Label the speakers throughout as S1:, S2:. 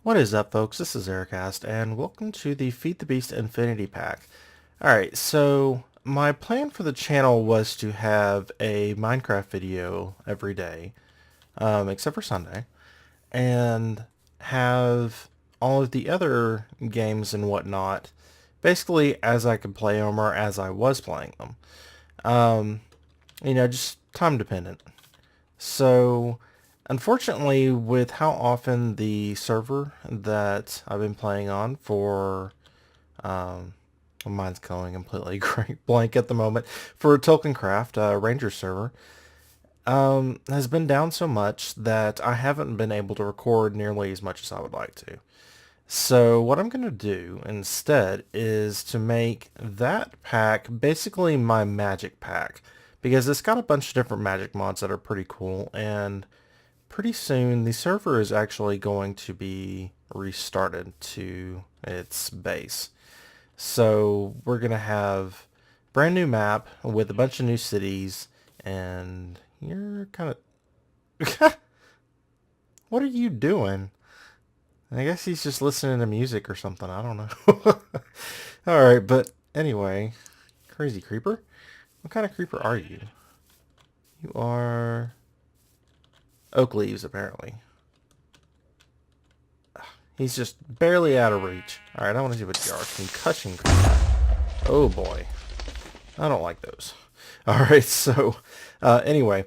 S1: What is up, folks? This is Arikast, and welcome to the Feed the Beast Infinity Pack. Alright, so my plan for the channel was to have a Minecraft video every day, except for Sunday, and have all of the other games and whatnot, basically as I could play them or as I was playing them. Just time dependent. So, unfortunately, with how often the server that I've been playing on for, um, well, mine's going completely blank at the moment, for TolkienCraft, Ranger server, has been down so much that I haven't been able to record nearly as much as I would like to. So what I'm going to do instead is to make that pack basically my magic pack, because it's got a bunch of different magic mods that are pretty cool, and pretty soon the server is actually going to be restarted to its base. So we're going to have a brand new map with a bunch of new cities, and you're kind of... What are you doing? I guess he's just listening to music or something. I don't know. Alright, but anyway. Crazy creeper? What kind of creeper are you? You are... oak leaves, apparently. He's just barely out of reach. Alright, I want to see what you are. Concussion creeper. Oh boy. I don't like those. Alright, so... anyway.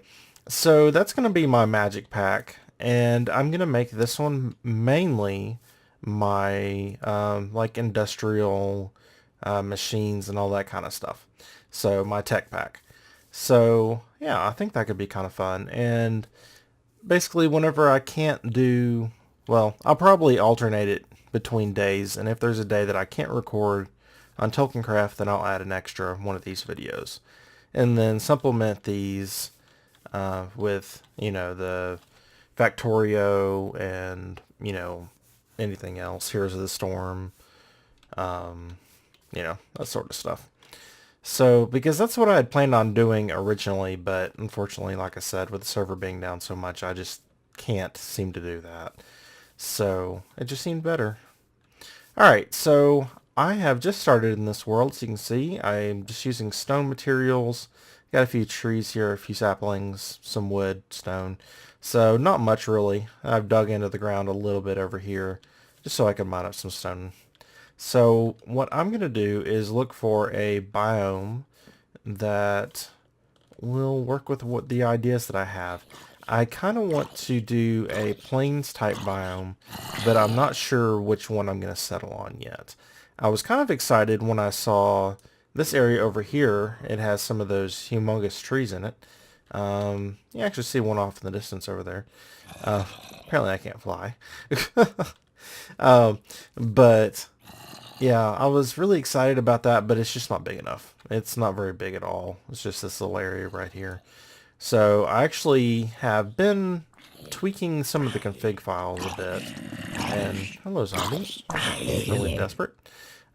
S1: So that's going to be my magic pack. And I'm going to make this one mainly my like industrial machines and all that kind of stuff. So my tech pack. So yeah, I think that could be kind of fun. And basically whenever I can't do, well, I'll probably alternate it between days. And if there's a day that I can't record on TolkienCraft, then I'll add an extra one of these videos. And then supplement these with, the Factorio and, anything else. Heroes of the Storm, that sort of stuff. So, because that's what I had planned on doing originally, but unfortunately, like I said, with the server being down so much, I just can't seem to do that. So, it just seemed better. Alright, so I have just started in this world, so you can see I'm just using stone materials. Got a few trees here, a few saplings, some wood, stone. So not much really. I've dug into the ground a little bit over here just so I can mine up some stone. So what I'm going to do is look for a biome that will work with what the ideas that I have. I kind of want to do a plains type biome, but I'm not sure which one I'm going to settle on yet. I was kind of excited when I saw this area over here. It has some of those humongous trees in it. You actually see one off in the distance over there. Apparently I can't fly. But yeah, I was really excited about that, but it's just not big enough. It's not very big at all. It's just this little area right here. So I actually have been tweaking some of the config files a bit. And hello, zombie. Really desperate.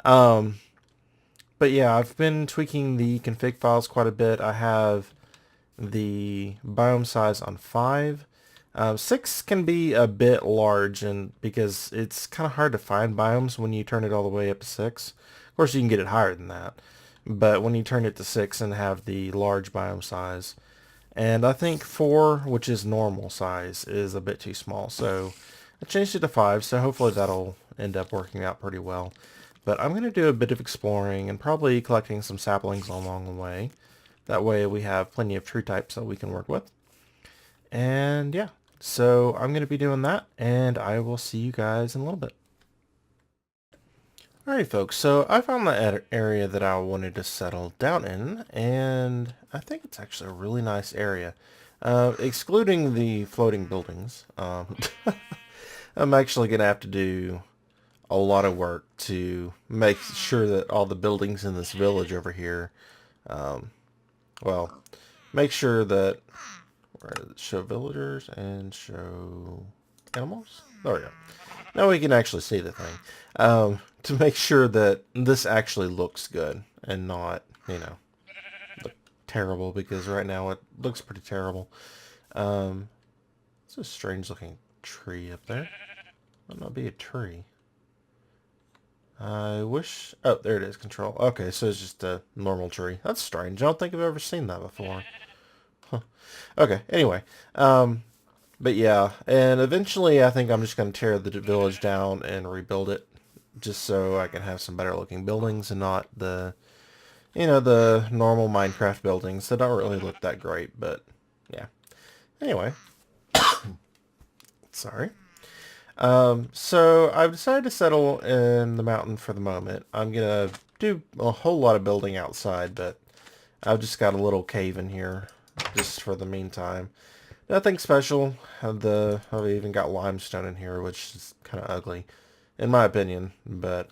S1: But yeah, I've been tweaking the config files quite a bit. I have the biome size on 5. 6 can be a bit large, and because it's kind of hard to find biomes when you turn it all the way up to 6. Of course, you can get it higher than that, but when you turn it to 6 and have the large biome size, and I think 4, which is normal size, is a bit too small, so I changed it to 5, so hopefully that'll end up working out pretty well. But I'm going to do a bit of exploring and probably collecting some saplings along the way. That way we have plenty of tree types that we can work with. And yeah, so I'm going to be doing that, and I will see you guys in a little bit. Alright folks, so I found the area that I wanted to settle down in, and I think it's actually a really nice area. Excluding the floating buildings, I'm actually going to have to do a lot of work to make sure that all the buildings in this village over here, well, make sure that, where does it show villagers and show animals? There we go. Now we can actually see the thing. To make sure that this actually looks good and not, look terrible, because right now it looks pretty terrible. It's a strange looking tree up there. Might not be a tree. I wish... Oh, there it is, control. Okay, so it's just a normal tree. That's strange. I don't think I've ever seen that before. Huh. Okay, anyway. But yeah, and eventually I think I'm just going to tear the village down and rebuild it. Just so I can have some better looking buildings and not the, the normal Minecraft buildings that don't really look that great. But yeah. Anyway. Sorry. So I've decided to settle in the mountain for the moment. I'm going to do a whole lot of building outside, but I've just got a little cave in here just for the meantime. Nothing special. I've even got limestone in here, which is kind of ugly, in my opinion. But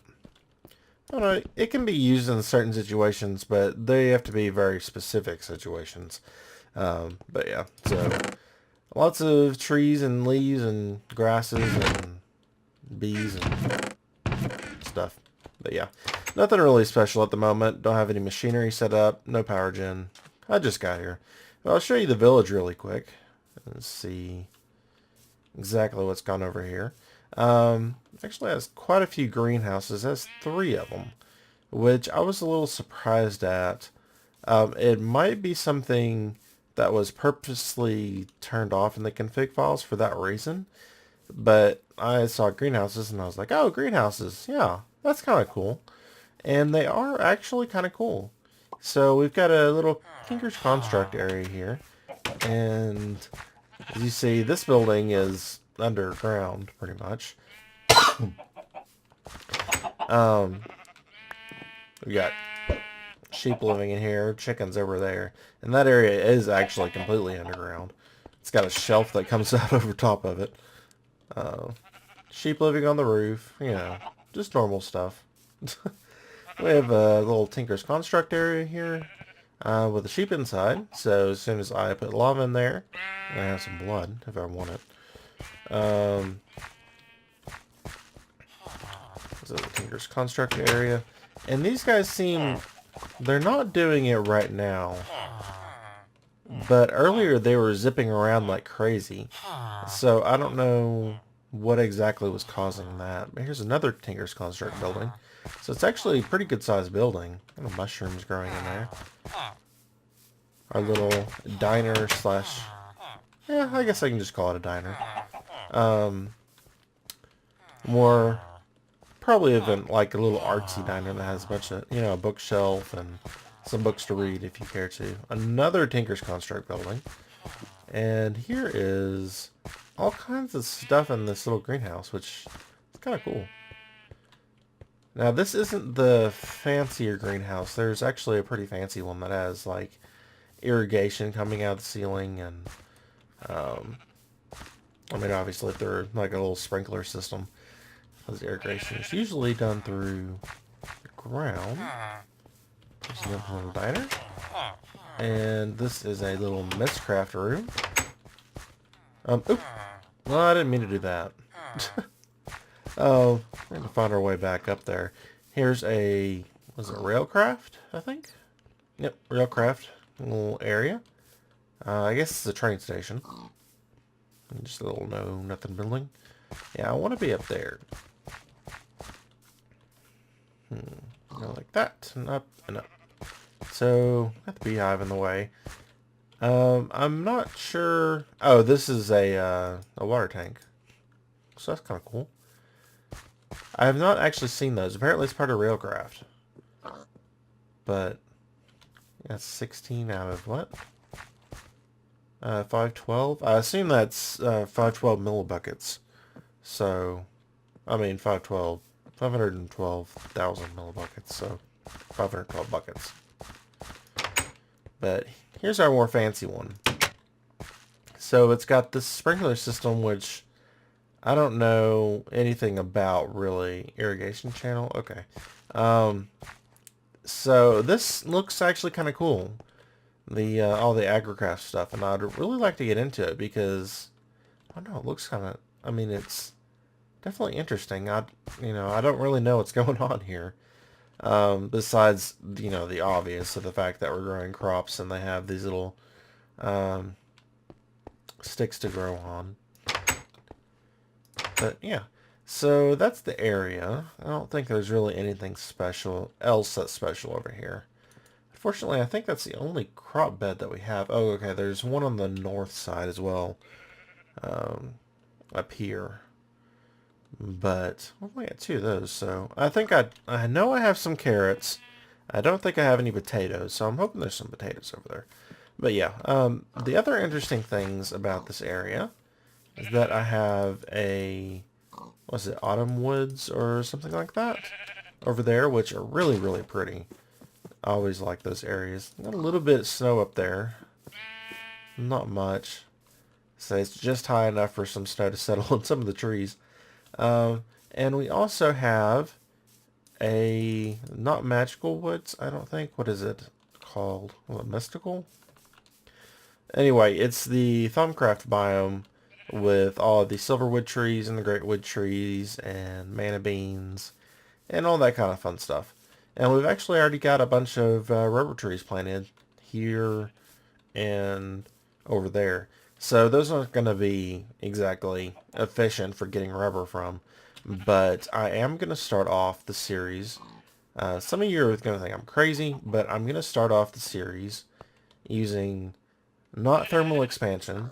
S1: I don't know, it can be used in certain situations, but they have to be very specific situations. But yeah, so lots of trees and leaves and grasses and bees and stuff. But yeah, nothing really special at the moment. Don't have any machinery set up. No power gen. I just got here. Well, I'll show you the village really quick. Let's see exactly what's gone over here. Actually has quite a few greenhouses. It has 3 of them, which I was a little surprised at. It might be something that was purposely turned off in the config files for that reason. But I saw greenhouses and I was like, oh, greenhouses. Yeah, that's kind of cool. And they are actually kind of cool. So we've got a little Tinker's Construct area here. And as you see, this building is underground, pretty much. We got sheep living in here, chickens over there. And that area is actually completely underground. It's got a shelf that comes out over top of it. Sheep living on the roof, just normal stuff. We have a little Tinker's Construct area here with a sheep inside. So as soon as I put lava in there, I'm going to have some blood if I want it. This is the Tinker's Construct area. And these guys seem... They're not doing it right now. But earlier they were zipping around like crazy. So I don't know what exactly was causing that. But here's another Tinker's Construct building. So it's actually a pretty good sized building. Little mushrooms growing in there. Our little diner slash... Yeah, I guess I can just call it a diner. More... Probably even like a little artsy diner that has a bunch of, a bookshelf and some books to read if you care to. Another Tinker's Construct building. And here is all kinds of stuff in this little greenhouse, which is kind of cool. Now, this isn't the fancier greenhouse. There's actually a pretty fancy one that has, like, irrigation coming out of the ceiling and, I mean, obviously, they're like a little sprinkler system. Because irrigation is usually done through the ground. There's another little diner. And this is a little Mistcraft room. Oop. Well, I didn't mean to do that. Oh, we're going to find our way back up there. Here's a, was it Railcraft, I think? Yep, Railcraft little area. I guess it's a train station. Just a little nothing building. Yeah, I want to be up there. Go like that, and up, and up. So, got the beehive in the way. I'm not sure... Oh, this is a water tank. So that's kind of cool. I have not actually seen those. Apparently it's part of Railcraft. But, that's 16 out of what? 512? I assume that's 512 millibuckets. So, I mean 512,000 millibuckets, so 512 buckets. But here's our more fancy one. So it's got this sprinkler system, which I don't know anything about, really. Irrigation channel? Okay. So this looks actually kind of cool. The all the Arikast stuff, and I'd really like to get into it because, I don't know, it looks kind of, I mean, it's definitely interesting. I don't really know what's going on here. Besides, the obvious of the fact that we're growing crops and they have these little sticks to grow on. But yeah, So that's the area. I don't think there's really anything else that's special over here. Unfortunately, I think that's the only crop bed that we have. Oh, okay, there's one on the north side as well, up here. But we only got two of those, so I think I know I have some carrots. I don't think I have any potatoes, so I'm hoping there's some potatoes over there. But yeah, the other interesting things about this area is that I have what's it, autumn woods or something like that over there, which are really, really pretty. I always like those areas. Got a little bit of snow up there. Not much. So it's just high enough for some snow to settle on some of the trees. And we also have not magical woods, I don't think. What is it called? What, mystical? Anyway, it's the TolkienCraft biome with all of the silverwood trees and the greatwood trees and mana beans and all that kind of fun stuff. And we've actually already got a bunch of rubber trees planted here and over there. So those aren't going to be exactly efficient for getting rubber from. But I am going to start off the series. Some of you are going to think I'm crazy, but I'm going to start off the series using not thermal expansion.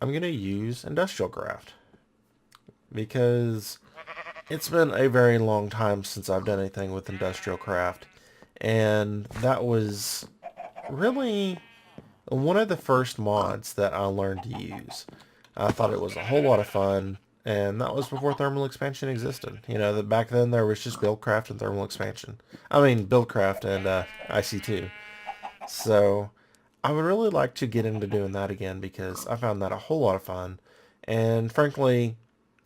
S1: I'm going to use industrial craft. Because it's been a very long time since I've done anything with industrial craft. And that was really one of the first mods that I learned to use. I thought it was a whole lot of fun, and that was before thermal expansion existed. You know, that back then there was just buildcraft and thermal expansion. I mean, buildcraft and IC2. So I would really like to get into doing that again because I found that a whole lot of fun. And frankly,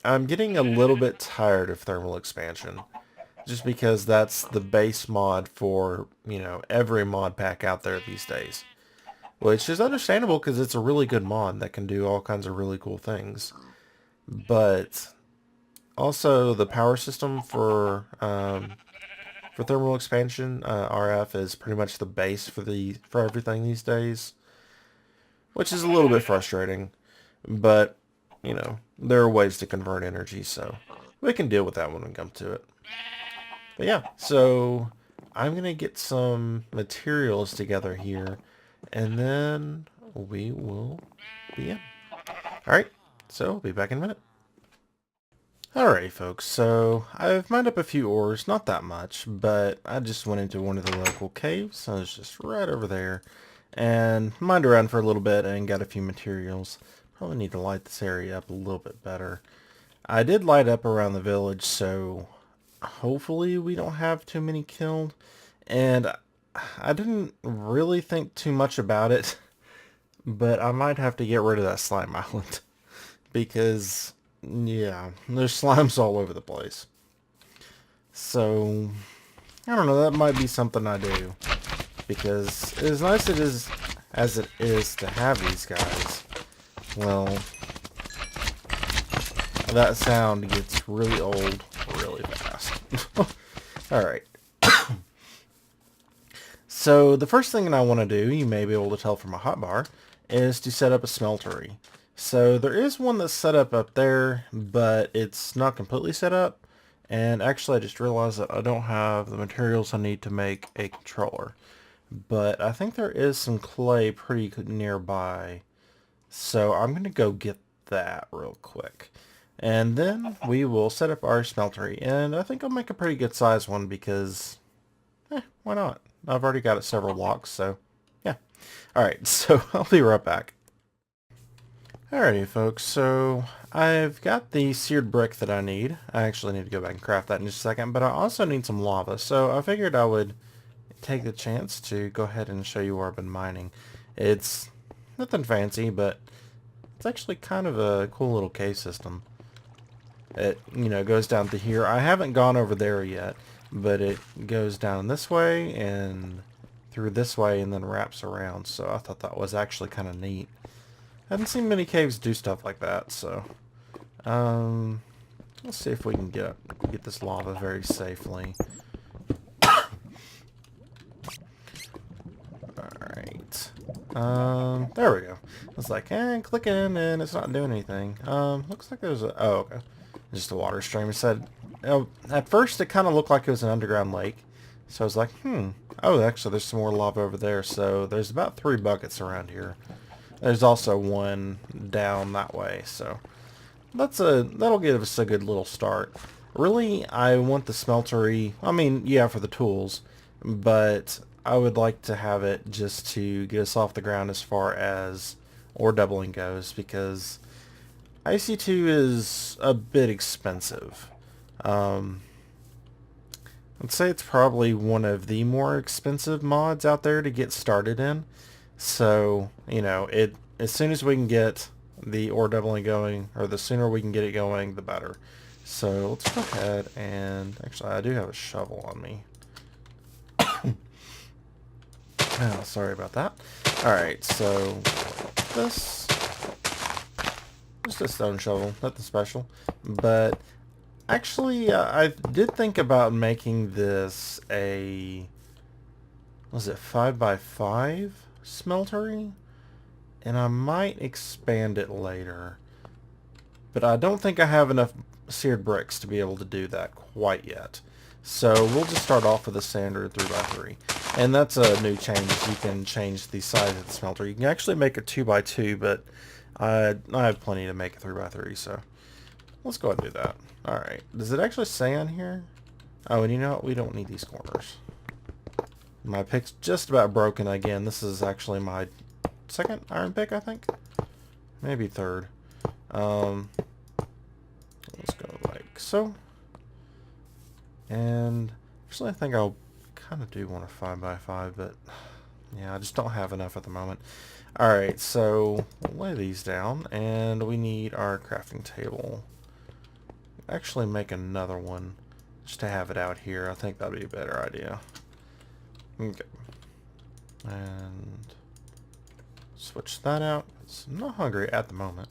S1: I'm getting a little bit tired of thermal expansion. Just because that's the base mod for, you know, every mod pack out there these days. Which is understandable because it's a really good mod that can do all kinds of really cool things. But also the power system for thermal expansion, RF, is pretty much the base for everything these days. Which is a little bit frustrating. But, you know, there are ways to convert energy, so we can deal with that when we come to it. But yeah, so I'm going to get some materials together here, and then we will begin. Alright, so I'll be back in a minute. Alright folks, so I've mined up a few ores, not that much, but I just went into one of the local caves. I was just right over there, and mined around for a little bit and got a few materials. Probably need to light this area up a little bit better. I did light up around the village, so hopefully we don't have too many killed. And I didn't really think too much about it, but I might have to get rid of that slime island. Because, yeah, there's slimes all over the place. So, I don't know, that might be something I do. Because as nice as it is to have these guys, well, that sound gets really old really fast. Alright. So the first thing that I want to do, you may be able to tell from my hotbar, is to set up a smeltery. So there is one that's set up there, but it's not completely set up. And actually I just realized that I don't have the materials I need to make a controller. But I think there is some clay pretty nearby. So I'm going to go get that real quick. And then we will set up our smeltery. And I think I'll make a pretty good size one because, why not? I've already got it several blocks, so yeah. Alright, so I'll be right back. Alrighty folks, so I've got the seared brick that I need. I actually need to go back and craft that in just a second, but I also need some lava. So I figured I would take the chance to go ahead and show you where I've been mining. It's nothing fancy, but it's actually kind of a cool little cave system. It, you know, goes down to here. I haven't gone over there yet, but it goes down this way and through this way and then wraps around. So I thought that was actually kind of neat. I haven't seen many caves do stuff like that, so let's see if we can get this lava very safely. Alright. There we go. It's like, clicking and it's not doing anything. Looks like there's a... Oh, okay. just a water stream. It said, at first it kind of looked like it was an underground lake. So I was like, oh, actually there's some more lava over there. So there's about 3 buckets around here. There's also one down that way. So that'll give us a good little start. Really, I want the smeltery, I mean, yeah, for the tools, but I would like to have it just to get us off the ground as far as ore doubling goes, because IC2 is a bit expensive. I'd say it's probably one of the more expensive mods out there to get started in. So, you know, as soon as we can get the ore doubling going, or the sooner we can get it going, the better. So let's go ahead and, actually I do have a shovel on me. Oh, sorry about that. Alright, so this, just a stone shovel, nothing special. But actually, I did think about making this a, was it 5x5 smeltery? And I might expand it later. But I don't think I have enough seared bricks to be able to do that quite yet. So we'll just start off with a standard 3x3. And that's a new change. You can change the size of the smelter. You can actually make it 2x2, but I have plenty to make a 3x3, so let's go ahead and do that. Alright, does it actually say on here? Oh, and you know what? We don't need these corners. My pick's just about broken again. This is actually my second iron pick, I think. Maybe third. Let's go like so. And actually I think I'll kind of do want a 5x5, but yeah, I just don't have enough at the moment. Alright, so we'll lay these down, and we need our crafting table. Actually make another one just to have it out here. I think that'd be a better idea. Okay. And switch that out. I'm not hungry at the moment.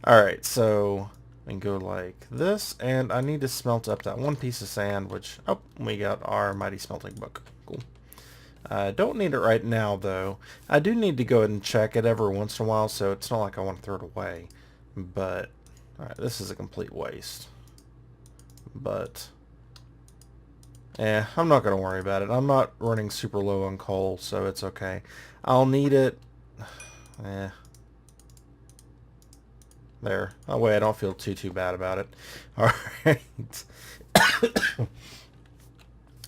S1: Alright, so we can go like this, and I need to smelt up that one piece of sand, which, oh, we got our mighty smelting book. Cool. I don't need it right now, though. I do need to go ahead and check it every once in a while, so it's not like I want to throw it away. But, alright, this is a complete waste. But, I'm not going to worry about it. I'm not running super low on coal, so it's okay. I'll need it. There. That way I don't feel too bad about it. Alright.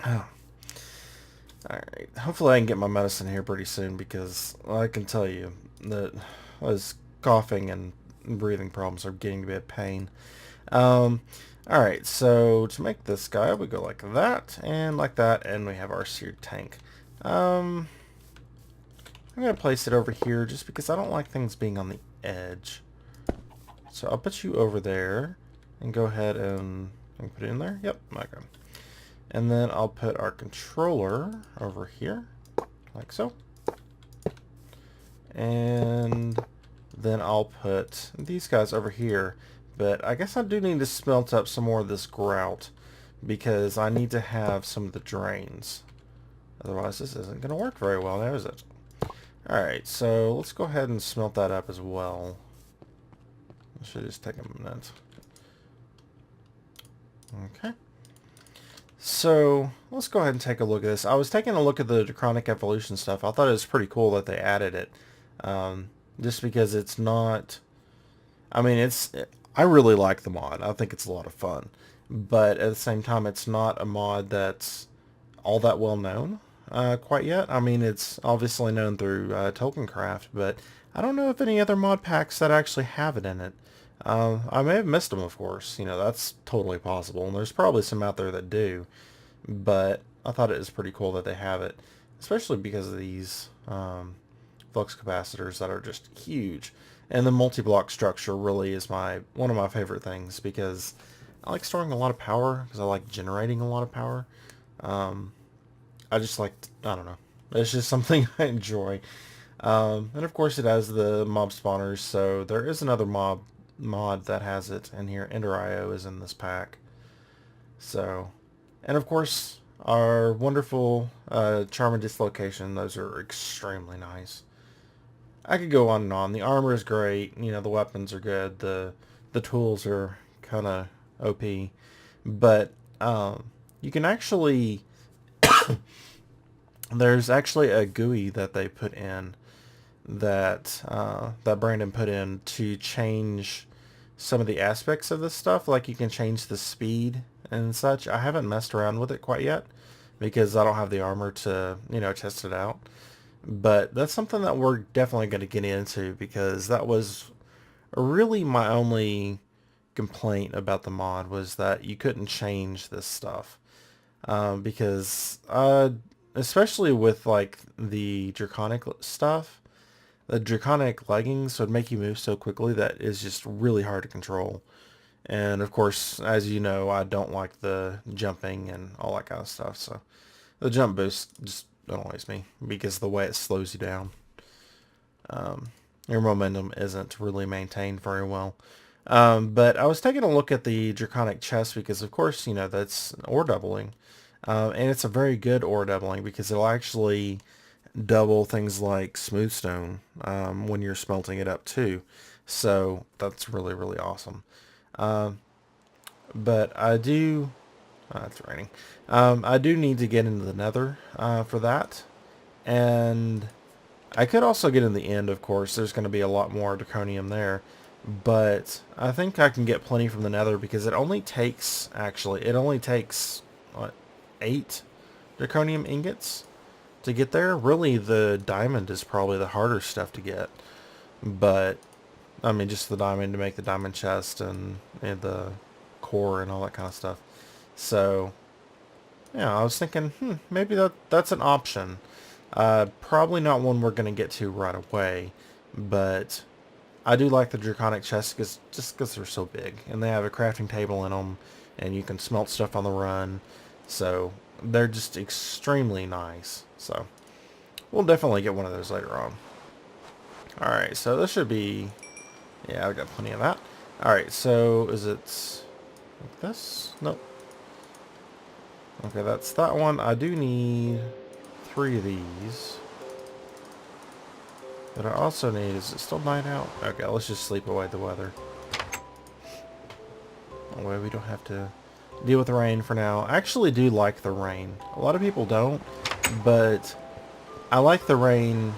S1: Oh. Alright. Hopefully I can get my medicine here pretty soon, because I can tell you that this coughing and breathing problems are getting to be a pain. Alright, so to make this guy, we go like that, and we have our seared tank. I'm going to place it over here just because I don't like things being on the edge. So I'll put you over there, and go ahead and put it in there. Yep, okay. And then I'll put our controller over here, like so. And then I'll put these guys over here. But I guess I do need to smelt up some more of this grout, because I need to have some of the drains. Otherwise this isn't going to work very well now, is it? Alright, so let's go ahead and smelt that up as well. It should just take a minute. Okay. So let's go ahead and take a look at this. I was taking a look at the Chronic Evolution stuff. I thought it was pretty cool that they added it. Just because it's not... I mean, I really like the mod. I think it's a lot of fun. But at the same time, it's not a mod that's all that well known quite yet. I mean, it's obviously known through TolkienCraft, but I don't know if any other mod packs that actually have it in it. I may have missed them, of course. You know, that's totally possible. And there's probably some out there that do. But I thought it was pretty cool that they have it. Especially because of these flux capacitors that are just huge. And the multi-block structure really is one of my favorite things, because I like storing a lot of power, because I like generating a lot of power. I just like, I don't know. It's just something I enjoy. And of course it has the mob spawners, so there is another mod that has it in here. Ender.io is in this pack. So, and of course our wonderful charm and dislocation. Those are extremely nice. I could go on and on. The armor is great. You know, the weapons are good. The tools are kind of OP. But you can actually there's actually a GUI that they put in that that Brandon put in to change some of the aspects of this stuff. Like you can change the speed and such. I haven't messed around with it quite yet because I don't have the armor to, you know, test it out. But that's something that we're definitely going to get into because that was really my only complaint about the mod was that you couldn't change this stuff. Because especially with like the draconic stuff, the draconic leggings would make you move so quickly that is just really hard to control. And of course, as you know, I don't like the jumping and all that kind of stuff. So the jump boost just annoys me because of the way it slows you down. Your momentum isn't really maintained very well. But I was taking a look at the draconic chest because, of course, you know, that's ore doubling. And it's a very good ore doubling because it'll actually double things like smooth stone when you're smelting it up too. So that's really, really awesome. But I do... it's raining. I do need to get into the nether for that. And I could also get in the end, of course. There's going to be a lot more draconium there. But I think I can get plenty from the nether because it only takes, actually, it only takes, what, 8 draconium ingots to get there. Really, the diamond is probably the harder stuff to get. But, I mean, just the diamond to make the diamond chest and the core and all that kind of stuff. So, yeah, I was thinking, maybe that's an option. Probably not one we're going to get to right away, but I do like the draconic chests just because they're so big, and they have a crafting table in them, and you can smelt stuff on the run, so they're just extremely nice. So we'll definitely get one of those later on. Alright, so this should be, yeah, I've got plenty of that. Alright, so is it like this? Nope. Okay, that's that one. I do need 3 of these. But I also need, is it still night out? Okay, let's just sleep away the weather. That way we don't have to deal with the rain for now. I actually do like the rain. A lot of people don't, but I like the rain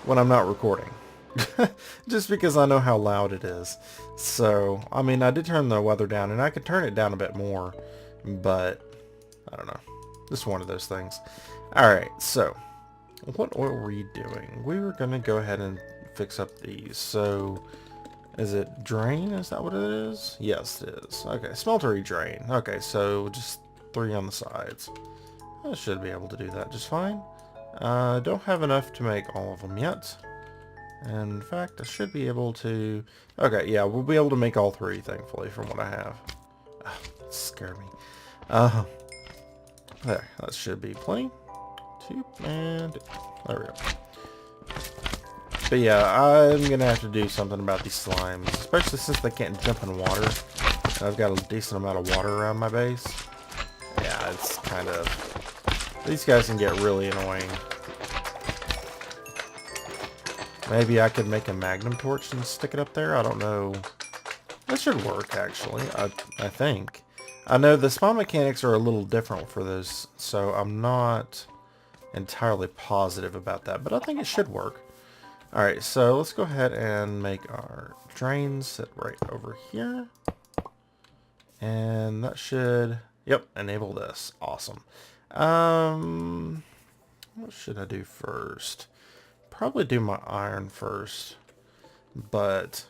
S1: when I'm not recording. Just because I know how loud it is. So, I mean, I did turn the weather down, and I could turn it down a bit more, but I don't know. Just one of those things. Alright, so what were we doing? We were going to go ahead and fix up these. So, is it drain? Is that what it is? Yes, it is. Okay, smeltery drain. Okay, so just 3 on the sides. I should be able to do that just fine. Don't have enough to make all of them yet. And in fact, I should be able to... Okay, yeah, we'll be able to make all 3, thankfully, from what I have. Oh, that scared me. There, that should be plenty. 2, and there we go. But yeah, I'm gonna have to do something about these slimes, especially since they can't jump in water. I've got a decent amount of water around my base. Yeah, it's kind of... These guys can get really annoying. Maybe I could make a magnum torch and stick it up there? I don't know. That should work, actually. I think. I know the spawn mechanics are a little different for those, so I'm not entirely positive about that, but I think it should work. Alright, so let's go ahead and make our drains sit right over here. And that should, yep, enable this. Awesome. What should I do first? Probably do my iron first, but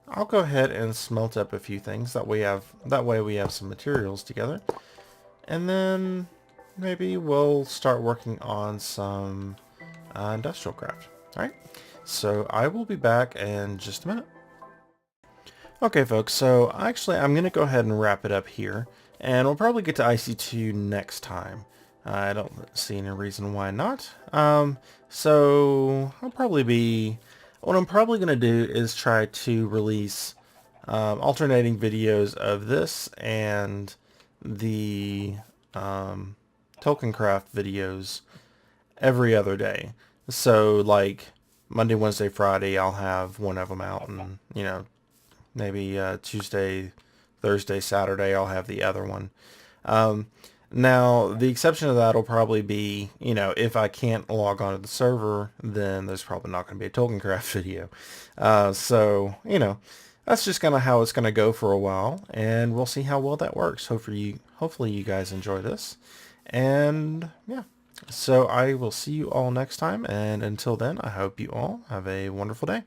S1: I'll go ahead and smelt up a few things that way we have some materials together. And then maybe we'll start working on some industrial craft. Alright, so I will be back in just a minute. Okay folks, so actually I'm going to go ahead and wrap it up here, and we'll probably get to IC2 next time. I don't see any reason why not. So what I'm probably going to do is try to release alternating videos of this and the TolkienCraft videos every other day. So like Monday, Wednesday, Friday, I'll have one of them out, and you know, maybe Tuesday, Thursday, Saturday, I'll have the other one. Um, Now, the exception to that will probably be, if I can't log on to the server, then there's probably not going to be a TolkienCraft video. So, that's just kind of how it's going to go for a while, and we'll see how well that works. Hopefully you guys enjoy this. And, yeah. So I will see you all next time, and until then, I hope you all have a wonderful day.